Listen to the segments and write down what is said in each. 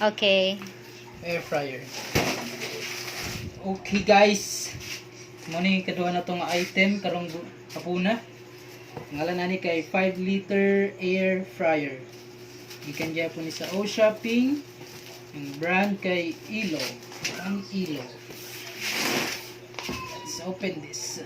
Okay. Air fryer. Okay guys. Muna kaduha na tong item karong kapuna. Ngalan na ni kay 5-liter air fryer. Gikan dya po ni sa O Shopping. Ang brand kay Ilo. Ang Ilo. Let's open this.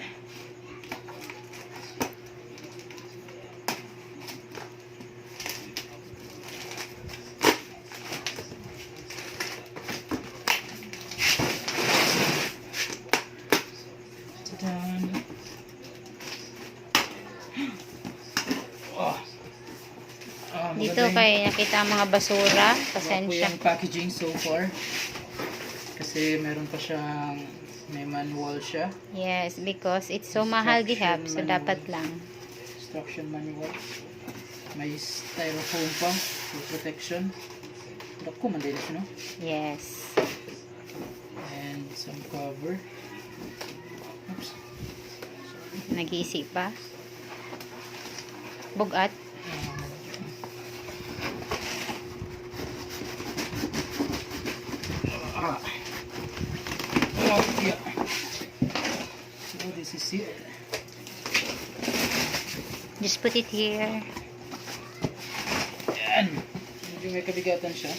Dito kay nakita ang mga basura. Pasensya. Yung packaging so far. Kasi meron pa siyang may manual siya. Yes, because it's so mahal dihap. So, dapat lang. Instruction manual. May styrofoam pa for protection. Dako man din siya, no? Yes. And some cover. Oops. Nag-iisip pa. Bugat. Oh, yeah. So this is it. Just put it here. Yan. Medyo may kabigatan siya.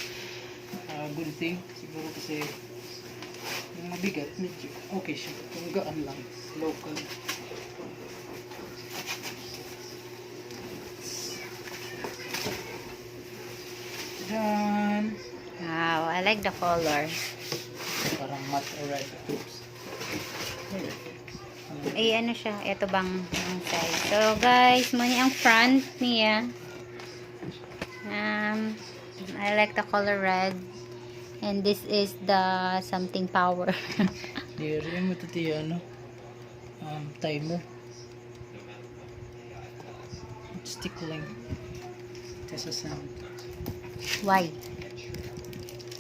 Good thing. Siguro kasi yung mabigat, medyo okay siya. Kung gaan lang. Local. Done. Wow, I like the color. Parang matte or red. Oops. Eh, ano siya? Ito bang ang size? So, guys, muna ang front niya. I like the color red. And this is the something power. Diri mo ito tiyo, ano? Timer. It's tickling. Tesa sound. Why?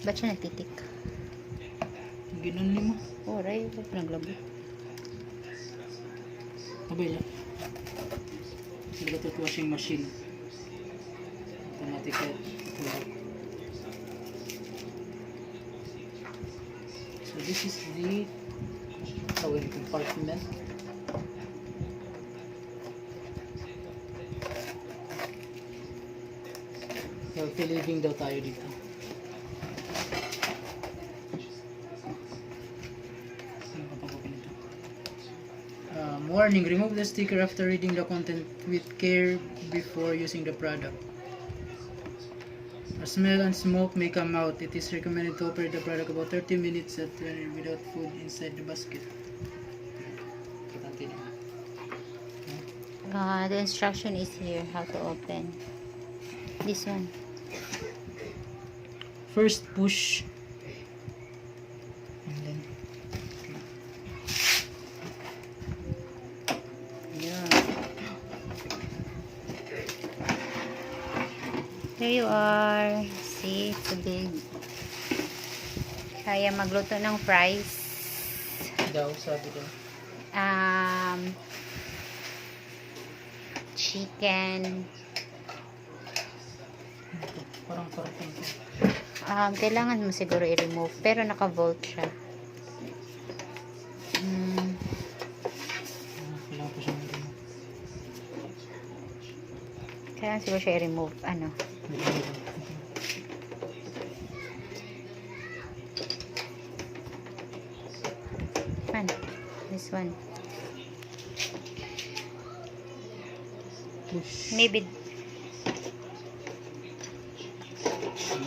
Ba't siya nagtitik? Ginan mo. Oh, right. Ba't naglabo? Abay lang. Sila ito washing machine. Automatic head. So this is the towel compartment. Healthy living daw tayo dito. Warning, remove the sticker after reading the content with care before using the product. A smell and smoke may come out. It is recommended to operate the product about 30 minutes without food inside the basket. The instruction is here how to open. This one. First push. And then There you are. See, it's so big. Kaya magluto ng fries. daw, sabi daw. Chicken. Parang Kailangan mo siguro i-remove. Pero naka-volt siya. Kailangan pa siya i-remove. Kailangan siguro siya i-remove. Ano? One. This one. Push. Maybe.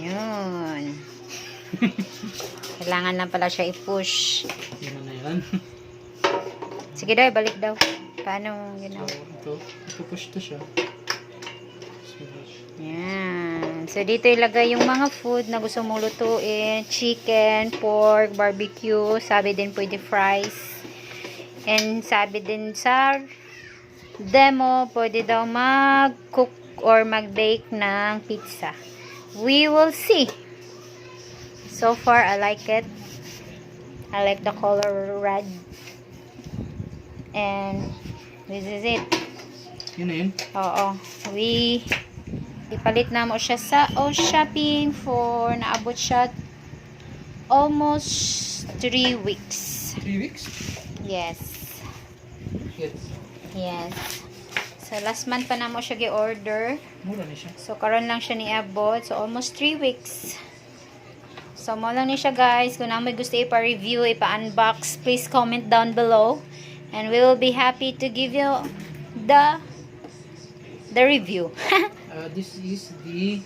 Yun. Kailangan lang pala siya i-push. Yan na yan. Sige daw, balik daw. Paano ginawa? So, ito push to siya. Yan. So, dito ilagay yung mga food na gusto mong lutuin. Chicken, pork, barbecue. Sabi din pwede fries. And sabi din sa demo, pwede daw mag-cook or mag-bake ng pizza. We will see. So far, I like it. I like the color red. And this is it. Yun na yun. Oo. We Ipalit na mo siya sa shopping for naabot siya almost 3 weeks. 3 weeks? Yes. Yes. Yes. So last month pa na mo siya gi-order. Mura na siya. So karon lang siya niabot. So almost 3 weeks. So mo lang ni siya guys. Kung namoy gusto ipa-review, ipa-unbox, please comment down below. And we will be happy to give you the review. This is the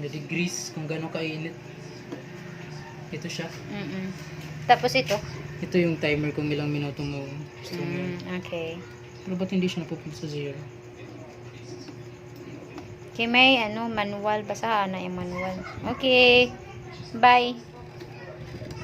degrees kung gaano kainit. Ito siya. Tapos ito. Ito yung timer kung ilang minuto mo gusto mo. Okay. Pero ba't hindi siya napupunta sa 0? Okay, may manual. Basahan na yung manual. Okay. Bye.